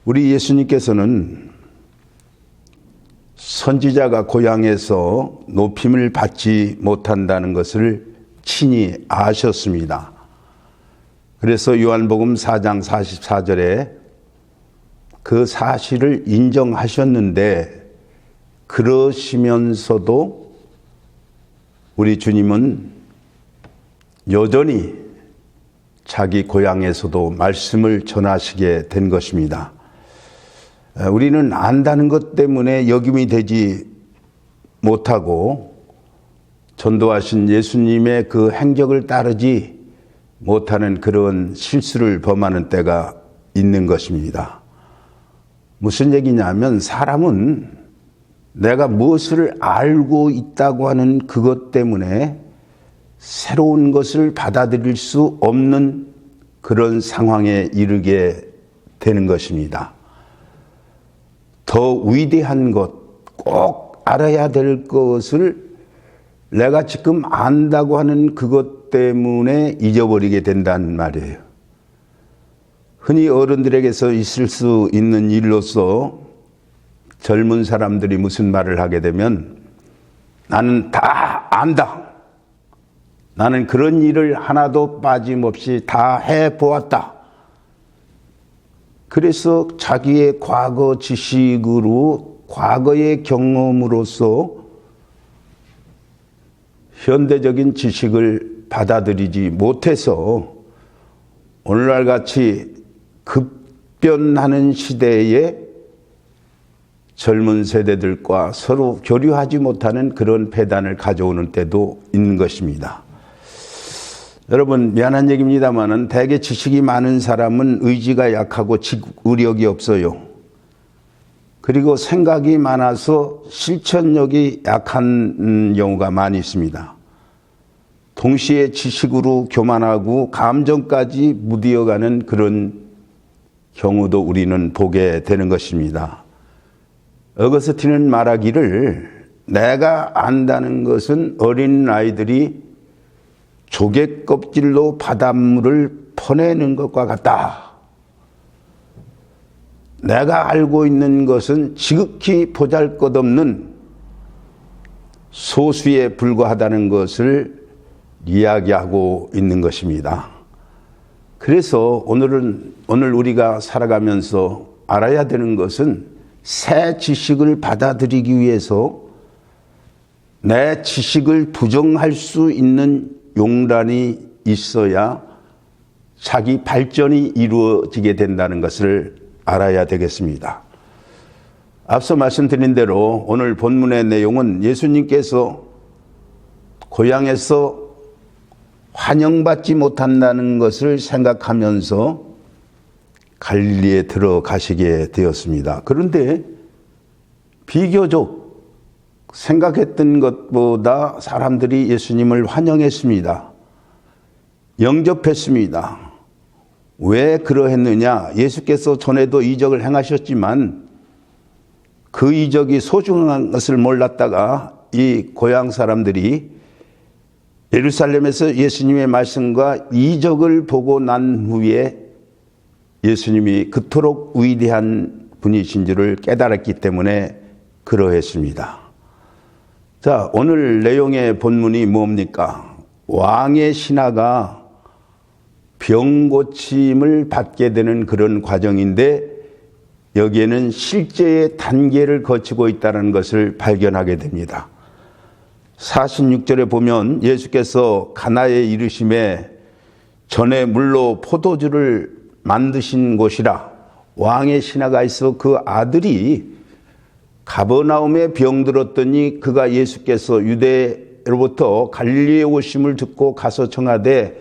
우리 예수님께서는 선지자가 고향에서 높임을 받지 못한다는 것을 친히 아셨습니다. 그래서 요한복음 4장 44절에 그 사실을 인정하셨는데, 그러시면서도 우리 주님은 여전히 자기 고향에서도 말씀을 전하시게 된 것입니다. 우리는 안다는 것 때문에 역임이 되지 못하고 전도하신 예수님의 그 행적을 따르지 못하는 그런 실수를 범하는 때가 있는 것입니다. 무슨 얘기냐면, 사람은 내가 무엇을 알고 있다고 하는 그것 때문에 새로운 것을 받아들일 수 없는 그런 상황에 이르게 되는 것입니다. 더 위대한 것, 꼭 알아야 될 것을 내가 지금 안다고 하는 그것 때문에 잊어버리게 된다는 말이에요. 흔히 어른들에게서 있을 수 있는 일로서 젊은 사람들이 무슨 말을 하게 되면, 나는 다 안다. 나는 그런 일을 하나도 빠짐없이 다 해보았다. 그래서 자기의 과거 지식으로, 과거의 경험으로서 현대적인 지식을 받아들이지 못해서 오늘날 같이 급변하는 시대에 젊은 세대들과 서로 교류하지 못하는 그런 폐단을 가져오는 때도 있는 것입니다. 여러분, 미안한 얘기입니다만은 대개 지식이 많은 사람은 의지가 약하고 지구력이 없어요. 그리고 생각이 많아서 실천력이 약한 경우가 많이 있습니다. 동시에 지식으로 교만하고 감정까지 무디어가는 그런 경우도 우리는 보게 되는 것입니다. 어거스틴은 말하기를, 내가 안다는 것은 어린 아이들이 조개 껍질로 바닷물을 퍼내는 것과 같다. 내가 알고 있는 것은 지극히 보잘것없는 소수에 불과하다는 것을 이야기하고 있는 것입니다. 그래서 오늘 우리가 살아가면서 알아야 되는 것은, 새 지식을 받아들이기 위해서 내 지식을 부정할 수 있는 용란이 있어야 자기 발전이 이루어지게 된다는 것을 알아야 되겠습니다. 앞서 말씀드린 대로 오늘 본문의 내용은 예수님께서 고향에서 환영받지 못한다는 것을 생각하면서 갈릴리에 들어가시게 되었습니다. 그런데 비교적 생각했던 것보다 사람들이 예수님을 환영했습니다. 영접했습니다. 왜 그러했느냐? 예수께서 전에도 이적을 행하셨지만 그 이적이 소중한 것을 몰랐다가 이 고향 사람들이 예루살렘에서 예수님의 말씀과 이적을 보고 난 후에 예수님이 그토록 위대한 분이신 줄을 깨달았기 때문에 그러했습니다. 자, 오늘 내용의 본문이 뭡니까? 왕의 신하가 병 고침을 받게 되는 그런 과정인데, 여기에는 실제의 단계를 거치고 있다는 것을 발견하게 됩니다. 46절에 보면 예수께서 가나에 이르심에, 전에 물로 포도주를 만드신 곳이라 왕의 신하가 있어 그 아들이 가버나움에 병들었더니 그가 예수께서 유대로부터 갈릴리에 오심을 듣고 가서 청하되,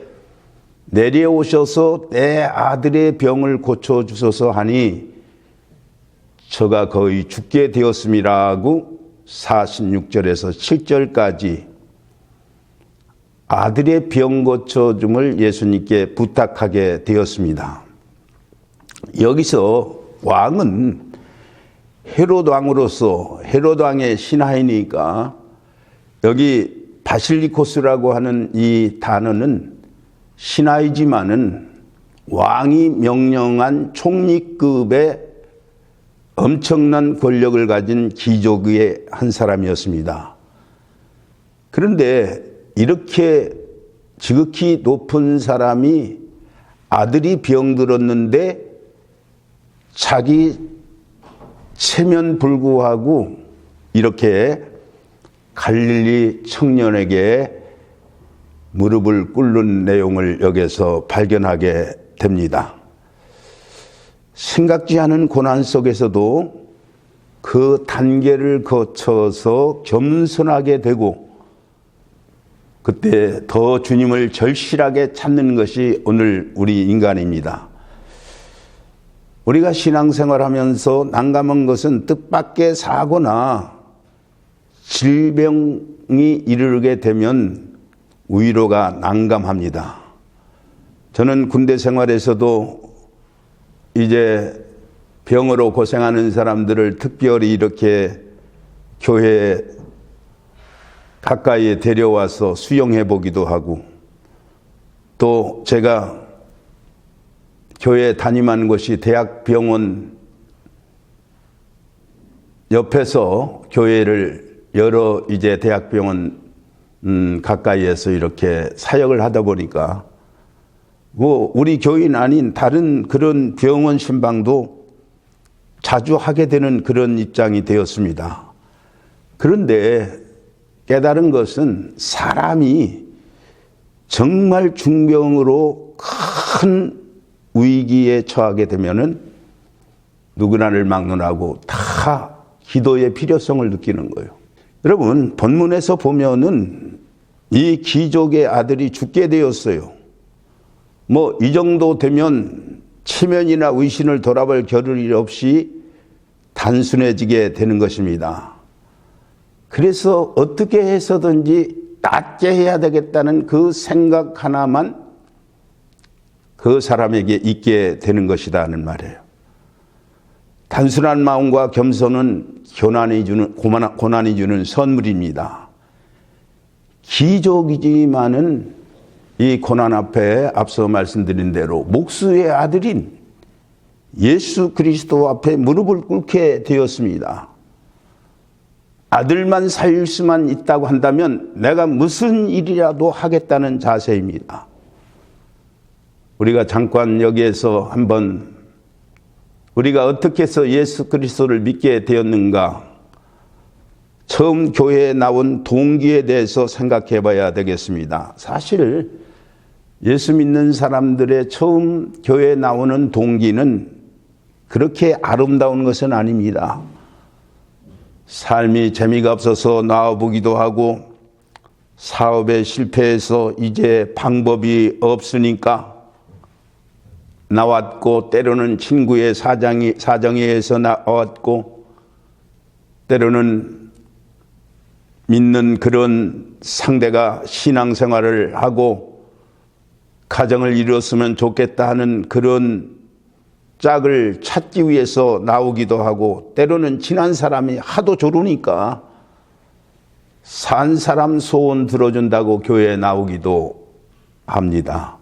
내려오셔서 내 아들의 병을 고쳐주소서 하니 저가 거의 죽게 되었음이라고 46절에서 7절까지 아들의 병 고쳐줌을 예수님께 부탁하게 되었습니다. 여기서 왕은 헤롯 왕으로서, 헤롯 왕의 신하이니까, 여기 바실리코스라고 하는 이 단어는 신하이지만은 왕이 명령한 총리급의 엄청난 권력을 가진 귀족의 한 사람이었습니다. 그런데 이렇게 지극히 높은 사람이 아들이 병들었는데 자기 체면 불구하고 이렇게 갈릴리 청년에게 무릎을 꿇는 내용을 여기서 발견하게 됩니다. 생각지 않은 고난 속에서도 그 단계를 거쳐서 겸손하게 되고 그때 더 주님을 절실하게 찾는 것이 오늘 우리 인간입니다. 우리가 신앙생활하면서 난감한 것은 뜻밖의 사고나 질병이 이르게 되면 위로가 난감합니다. 저는 군대 생활에서도 이제 병으로 고생하는 사람들을 특별히 이렇게 교회에 가까이에 데려와서 수용해 보기도 하고, 또 제가 교회에 담임한 곳이 대학병원 옆에서 교회를 여러 이제 대학병원 가까이에서 이렇게 사역을 하다 보니까 우리 교인 아닌 다른 그런 병원 신방도 자주 하게 되는 그런 입장이 되었습니다. 그런데 깨달은 것은 사람이 정말 중병으로 큰 위기에 처하게 되면은 누구나를 막론하고 다 기도의 필요성을 느끼는 거예요. 여러분, 본문에서 보면은 이 귀족의 아들이 죽게 되었어요. 이 정도 되면 체면이나 위신을 돌아볼 겨를이 없이 단순해지게 되는 것입니다. 그래서 어떻게 해서든지 낫게 해야 되겠다는 그 생각 하나만 그 사람에게 있게 되는 것이다 하는 말이에요. 단순한 마음과 겸손은 고난이 주는 선물입니다. 귀족이지만은 이 고난 앞에 앞서 말씀드린 대로 목수의 아들인 예수 그리스도 앞에 무릎을 꿇게 되었습니다. 아들만 살릴 수만 있다고 한다면 내가 무슨 일이라도 하겠다는 자세입니다. 우리가 잠깐 여기에서 한번 우리가 어떻게 해서 예수 그리스도를 믿게 되었는가, 처음 교회에 나온 동기에 대해서 생각해 봐야 되겠습니다. 사실 예수 믿는 사람들의 처음 교회에 나오는 동기는 그렇게 아름다운 것은 아닙니다. 삶이 재미가 없어서 나와보기도 하고, 사업에 실패해서 이제 방법이 없으니까 나왔고, 때로는 친구의 사정에 의해서 나왔고, 때로는 믿는 그런 상대가 신앙생활을 하고 가정을 이루었으면 좋겠다 하는 그런 짝을 찾기 위해서 나오기도 하고, 때로는 친한 사람이 하도 조르니까 산 사람 소원 들어준다고 교회에 나오기도 합니다.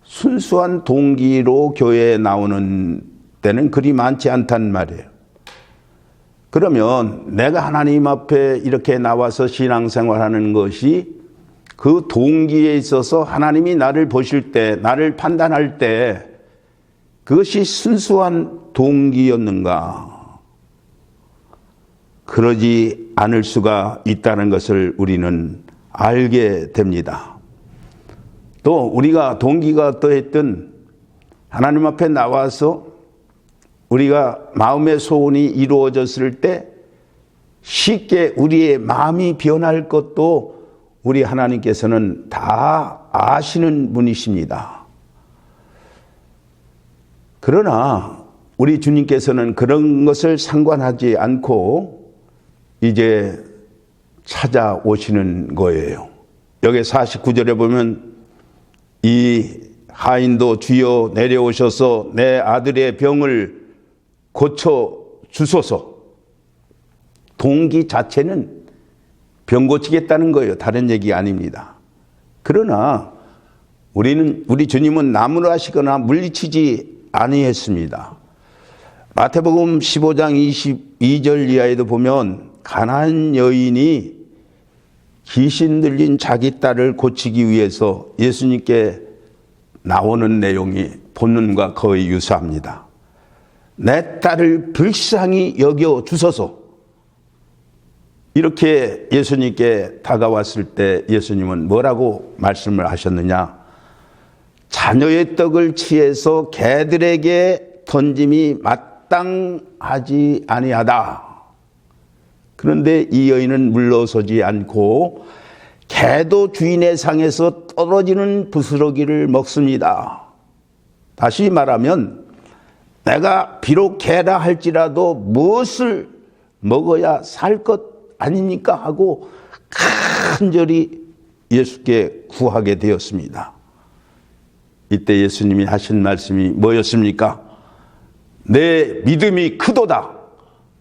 순수한 동기로 교회에 나오는 때는 그리 많지 않단 말이에요. 그러면 내가 하나님 앞에 이렇게 나와서 신앙생활하는 것이 그 동기에 있어서 하나님이 나를 보실 때, 나를 판단할 때 그것이 순수한 동기였는가? 그러지 않을 수가 있다는 것을 우리는 알게 됩니다. 또 우리가 동기가 어떠했든 하나님 앞에 나와서 우리가 마음의 소원이 이루어졌을 때 쉽게 우리의 마음이 변할 것도 우리 하나님께서는 다 아시는 분이십니다. 그러나 우리 주님께서는 그런 것을 상관하지 않고 이제 찾아오시는 거예요. 여기 49절에 보면 이 하인도 주여 내려오셔서 내 아들의 병을 고쳐 주소서. 동기 자체는 병 고치겠다는 거예요. 다른 얘기 아닙니다. 그러나 우리 주님은 나무라시거나 물리치지 아니했습니다. 마태복음 15장 22절 이하에도 보면 가나안 여인이 귀신 들린 자기 딸을 고치기 위해서 예수님께 나오는 내용이 본문과 거의 유사합니다. 내 딸을 불쌍히 여겨 주소서. 이렇게 예수님께 다가왔을 때 예수님은 뭐라고 말씀을 하셨느냐? 자녀의 떡을 취해서 개들에게 던짐이 마땅하지 아니하다. 그런데 이 여인은 물러서지 않고 개도 주인의 상에서 떨어지는 부스러기를 먹습니다. 다시 말하면 내가 비록 개라 할지라도 무엇을 먹어야 살 것 아닙니까? 하고 간절히 예수께 구하게 되었습니다. 이때 예수님이 하신 말씀이 뭐였습니까? 내 믿음이 크도다.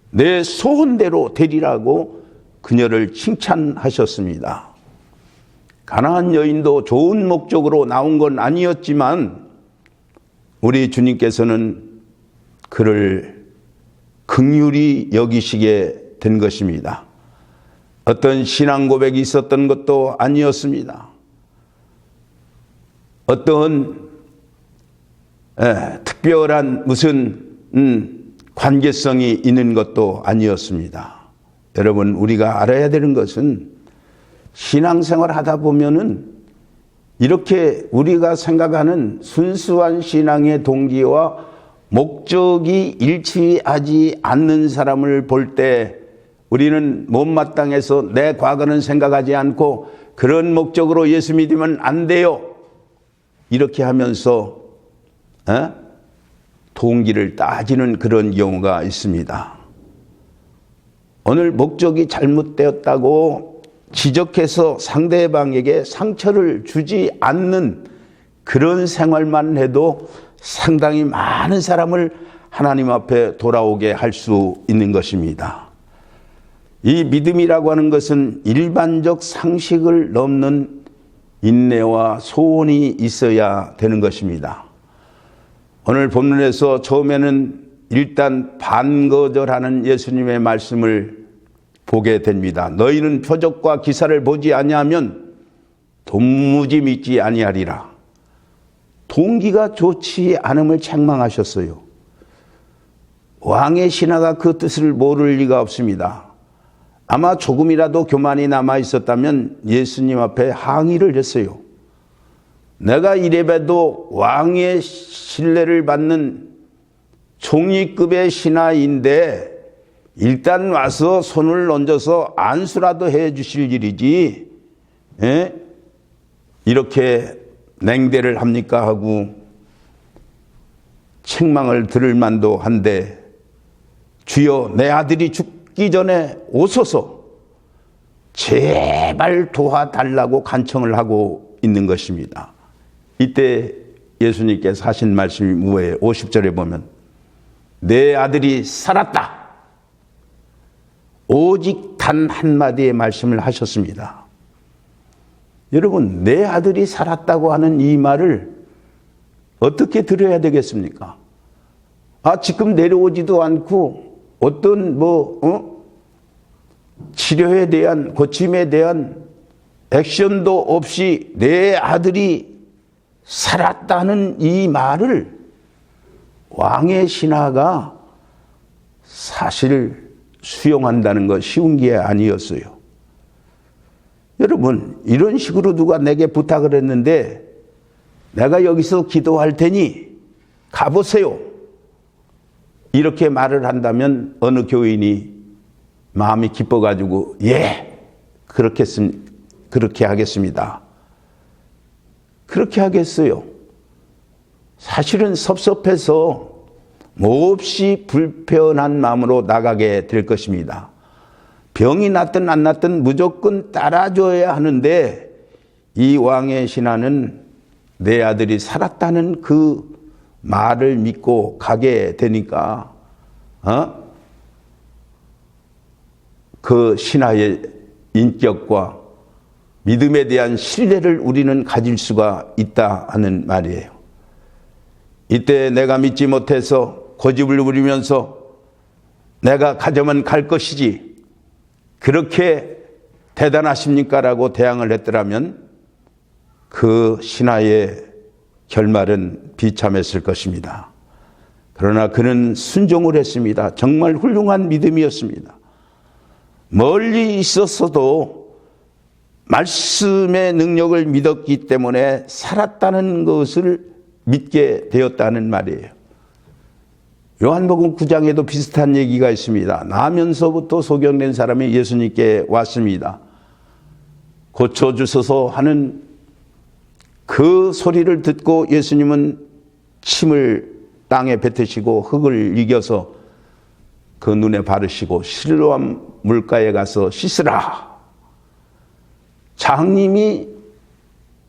내 소원대로 되리라고 그녀를 칭찬하셨습니다. 가나안 여인도 좋은 목적으로 나온 건 아니었지만 우리 주님께서는 그를 긍휼히 여기시게 된 것입니다. 어떤 신앙 고백이 있었던 것도 아니었습니다. 어떤 특별한 무슨 관계성이 있는 것도 아니었습니다. 여러분, 우리가 알아야 되는 것은 신앙생활 하다 보면은 이렇게 우리가 생각하는 순수한 신앙의 동기와 목적이 일치하지 않는 사람을 볼 때 우리는 못마땅해서 내 과거는 생각하지 않고 그런 목적으로 예수 믿으면 안 돼요. 이렇게 하면서 동기를 따지는 그런 경우가 있습니다. 오늘 목적이 잘못되었다고 지적해서 상대방에게 상처를 주지 않는 그런 생활만 해도 상당히 많은 사람을 하나님 앞에 돌아오게 할 수 있는 것입니다. 이 믿음이라고 하는 것은 일반적 상식을 넘는 인내와 소원이 있어야 되는 것입니다. 오늘 본문에서 처음에는 일단 반거절하는 예수님의 말씀을 보게 됩니다. 너희는 표적과 기사를 보지 아니하면 도무지 믿지 아니하리라. 동기가 좋지 않음을 책망하셨어요. 왕의 신하가 그 뜻을 모를 리가 없습니다. 아마 조금이라도 교만이 남아 있었다면 예수님 앞에 항의를 했어요. 내가 이래봬도 왕의 신뢰를 받는 총리급의 신하인데 일단 와서 손을 얹어서 안수라도 해 주실 일이지 이렇게 냉대를 합니까? 하고 책망을 들을 만도 한데 주여 내 아들이 죽기 전에 오소서 제발 도와달라고 간청을 하고 있는 것입니다. 이때 예수님께서 하신 말씀이 뭐예요? 50절에 보면 내 아들이 살았다. 오직 단 한마디의 말씀을 하셨습니다. 여러분, 내 아들이 살았다고 하는 이 말을 어떻게 들어야 되겠습니까? 지금 내려오지도 않고 어떤 치료에 대한 고침에 대한 액션도 없이 내 아들이 살았다는 이 말을 왕의 신하가 사실 수용한다는 거 쉬운 게 아니었어요. 여러분, 이런 식으로 누가 내게 부탁을 했는데 내가 여기서 기도할 테니 가보세요. 이렇게 말을 한다면 어느 교인이 마음이 기뻐가지고 그렇게 하겠습니다. 그렇게 하겠어요. 사실은 섭섭해서 몹시 불편한 마음으로 나가게 될 것입니다. 병이 났든 안 났든 무조건 따라줘야 하는데 이 왕의 신하는 내 아들이 살았다는 그 말을 믿고 가게 되니까 그 신하의 인격과 믿음에 대한 신뢰를 우리는 가질 수가 있다 하는 말이에요. 이때 내가 믿지 못해서 고집을 부리면서 내가 가자면 갈 것이지 그렇게 대단하십니까? 라고 대항을 했더라면 그 신하의 결말은 비참했을 것입니다. 그러나 그는 순종을 했습니다. 정말 훌륭한 믿음이었습니다. 멀리 있었어도 말씀의 능력을 믿었기 때문에 살았다는 것을 믿게 되었다는 말이에요. 요한복음 9장에도 비슷한 얘기가 있습니다. 나면서부터 소경된 사람이 예수님께 왔습니다. 고쳐주소서 하는 그 소리를 듣고 예수님은 침을 땅에 뱉으시고 흙을 이겨서 그 눈에 바르시고 실로암 물가에 가서 씻으라. 장님이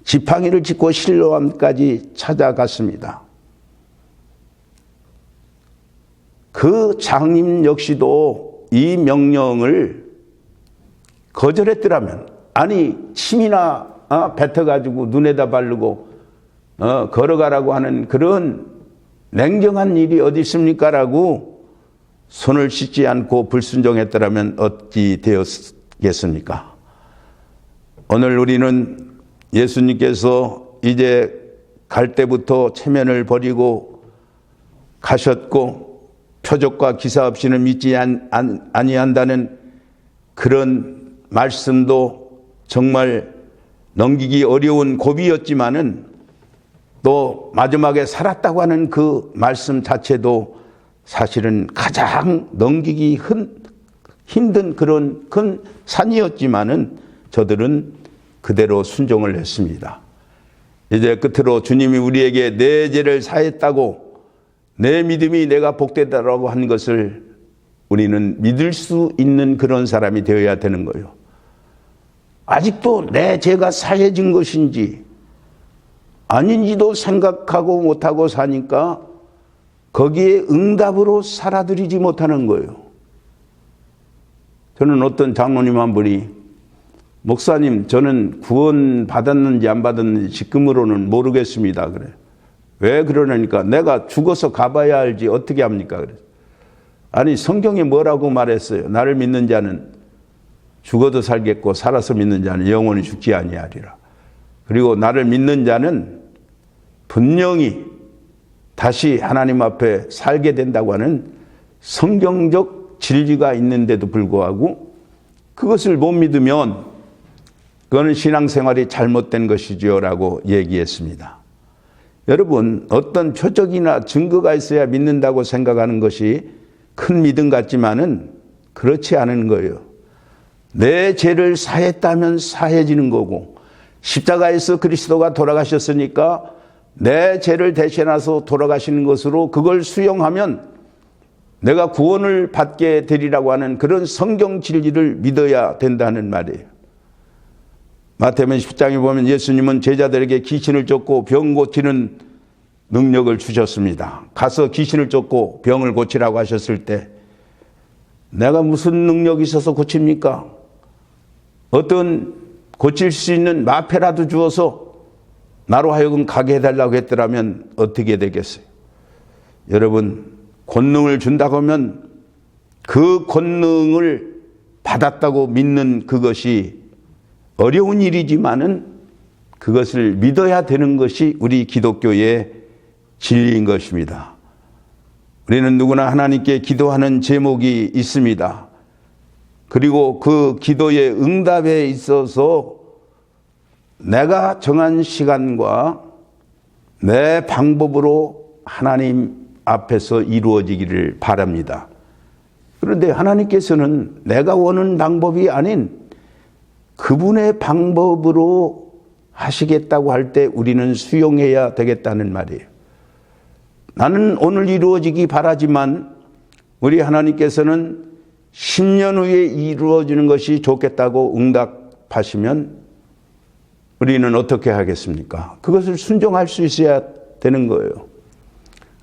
지팡이를 짚고 실로암까지 찾아갔습니다. 그 장님 역시도 이 명령을 거절했더라면, 아니 침이나 뱉어가지고 눈에다 바르고 걸어가라고 하는 그런 냉정한 일이 어디 있습니까? 라고 손을 씻지 않고 불순종했더라면 어찌 되었겠습니까? 오늘 우리는 예수님께서 이제 갈 때부터 체면을 버리고 가셨고 표적과 기사 없이는 믿지 아니한다는 그런 말씀도 정말 넘기기 어려운 고비였지만은 또 마지막에 살았다고 하는 그 말씀 자체도 사실은 가장 넘기기 힘든 그런 큰 산이었지만은 저들은 그대로 순종을 했습니다. 이제 끝으로 주님이 우리에게 내 죄를 사했다고, 내 믿음이 내가 복되다라고 한 것을 우리는 믿을 수 있는 그런 사람이 되어야 되는 거예요. 아직도 내 죄가 사해진 것인지 아닌지도 생각하고 못하고 사니까 거기에 응답으로 살아들이지 못하는 거예요. 저는 어떤 장로님 한 분이, 목사님, 저는 구원 받았는지 안 받았는지 지금으로는 모르겠습니다. 그래. 왜 그러냐니까, 내가 죽어서 가봐야 알지 어떻게 합니까? 그래. 아니, 성경에 뭐라고 말했어요? 나를 믿는 자는 죽어도 살겠고 살아서 믿는 자는 영원히 죽지 아니하리라. 그리고 나를 믿는 자는 분명히 다시 하나님 앞에 살게 된다고 하는 성경적 진리가 있는데도 불구하고 그것을 못 믿으면 그거는 신앙생활이 잘못된 것이죠 라고 얘기했습니다. 여러분, 어떤 표적이나 증거가 있어야 믿는다고 생각하는 것이 큰 믿음 같지만은 그렇지 않은 거예요. 내 죄를 사했다면 사해지는 거고, 십자가에서 그리스도가 돌아가셨으니까 내 죄를 대신해서 돌아가시는 것으로 그걸 수용하면 내가 구원을 받게 되리라고 하는 그런 성경 진리를 믿어야 된다는 말이에요. 마태복음 10장에 보면 예수님은 제자들에게 귀신을 쫓고 병 고치는 능력을 주셨습니다. 가서 귀신을 쫓고 병을 고치라고 하셨을 때 내가 무슨 능력이 있어서 고칩니까? 어떤 고칠 수 있는 마패라도 주어서 나로 하여금 가게 해달라고 했더라면 어떻게 되겠어요? 여러분, 권능을 준다고 하면 그 권능을 받았다고 믿는 그것이 어려운 일이지만은 그것을 믿어야 되는 것이 우리 기독교의 진리인 것입니다. 우리는 누구나 하나님께 기도하는 제목이 있습니다. 그리고 그 기도의 응답에 있어서 내가 정한 시간과 내 방법으로 하나님 앞에서 이루어지기를 바랍니다. 그런데 하나님께서는 내가 원하는 방법이 아닌 그분의 방법으로 하시겠다고 할 때 우리는 수용해야 되겠다는 말이에요. 나는 오늘 이루어지기 바라지만 우리 하나님께서는 10년 후에 이루어지는 것이 좋겠다고 응답하시면 우리는 어떻게 하겠습니까? 그것을 순종할 수 있어야 되는 거예요.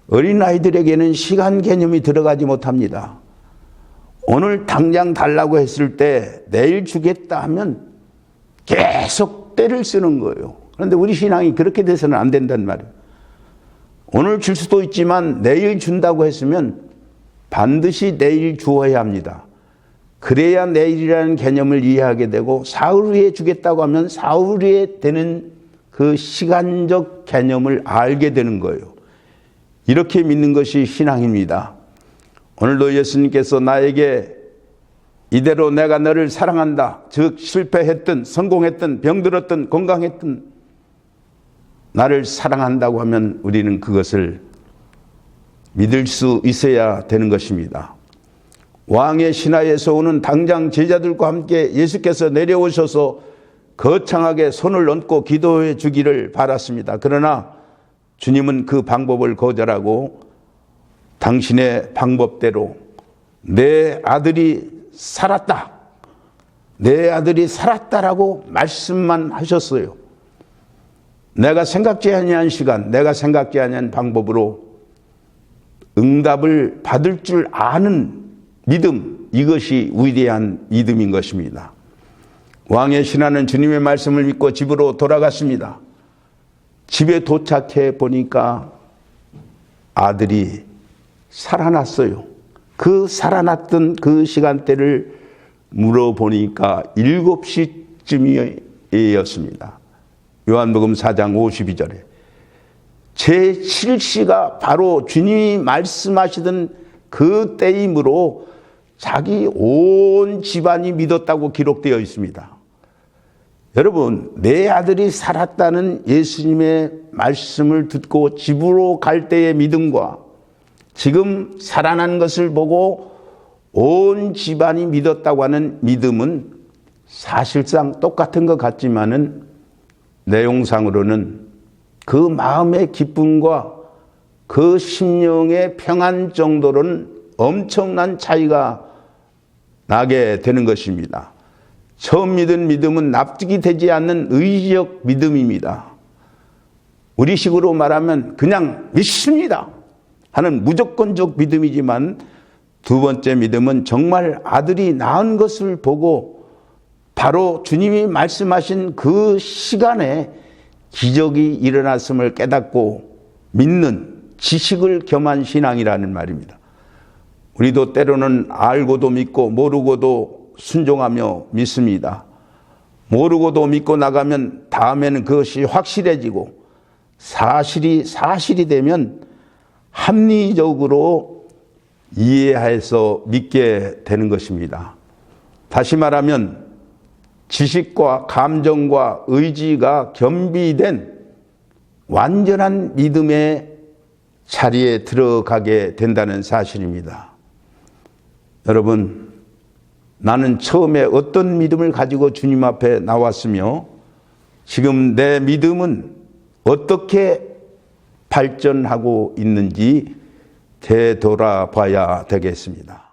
어린아이들에게는 시간 개념이 들어가지 못합니다. 오늘 당장 달라고 했을 때 내일 주겠다 하면 계속 때를 쓰는 거예요. 그런데 우리 신앙이 그렇게 돼서는 안 된단 말이에요. 오늘 줄 수도 있지만 내일 준다고 했으면 반드시 내일 주어야 합니다. 그래야 내일이라는 개념을 이해하게 되고 사흘 후에 주겠다고 하면 사흘 후에 되는 그 시간적 개념을 알게 되는 거예요. 이렇게 믿는 것이 신앙입니다. 오늘도 예수님께서 나에게 이대로 내가 너를 사랑한다. 즉 실패했든 성공했든 병들었든 건강했든 나를 사랑한다고 하면 우리는 그것을 믿을 수 있어야 되는 것입니다. 왕의 신하에서 오는 당장 제자들과 함께 예수께서 내려오셔서 거창하게 손을 얹고 기도해 주기를 바랐습니다. 그러나 주님은 그 방법을 거절하고 당신의 방법대로 내 아들이 살았다. 내 아들이 살았다라고 말씀만 하셨어요. 내가 생각지 아니한 시간, 내가 생각지 아니한 방법으로 응답을 받을 줄 아는 믿음, 이것이 위대한 믿음인 것입니다. 왕의 신하는 주님의 말씀을 믿고 집으로 돌아갔습니다. 집에 도착해 보니까 아들이 살아났어요. 그 살아났던 그 시간대를 물어보니까 7시쯤이었습니다. 요한복음 4장 52절에 제7시가 바로 주님이 말씀하시던 그 때이므로 자기 온 집안이 믿었다고 기록되어 있습니다. 여러분, 내 아들이 살았다는 예수님의 말씀을 듣고 집으로 갈 때의 믿음과 지금 살아난 것을 보고 온 집안이 믿었다고 하는 믿음은 사실상 똑같은 것 같지만은 내용상으로는 그 마음의 기쁨과 그 심령의 평안 정도로는 엄청난 차이가 나게 되는 것입니다. 처음 믿은 믿음은 납득이 되지 않는 의지적 믿음입니다. 우리식으로 말하면 그냥 믿습니다 하는 무조건적 믿음이지만 두 번째 믿음은 정말 아들이 낳은 것을 보고 바로 주님이 말씀하신 그 시간에 기적이 일어났음을 깨닫고 믿는 지식을 겸한 신앙이라는 말입니다. 우리도 때로는 알고도 믿고 모르고도 순종하며 믿습니다. 모르고도 믿고 나가면 다음에는 그것이 확실해지고 사실이 되면 합리적으로 이해해서 믿게 되는 것입니다. 다시 말하면 지식과 감정과 의지가 겸비된 완전한 믿음의 자리에 들어가게 된다는 사실입니다. 여러분, 나는 처음에 어떤 믿음을 가지고 주님 앞에 나왔으며 지금 내 믿음은 어떻게 발전하고 있는지 되돌아봐야 되겠습니다.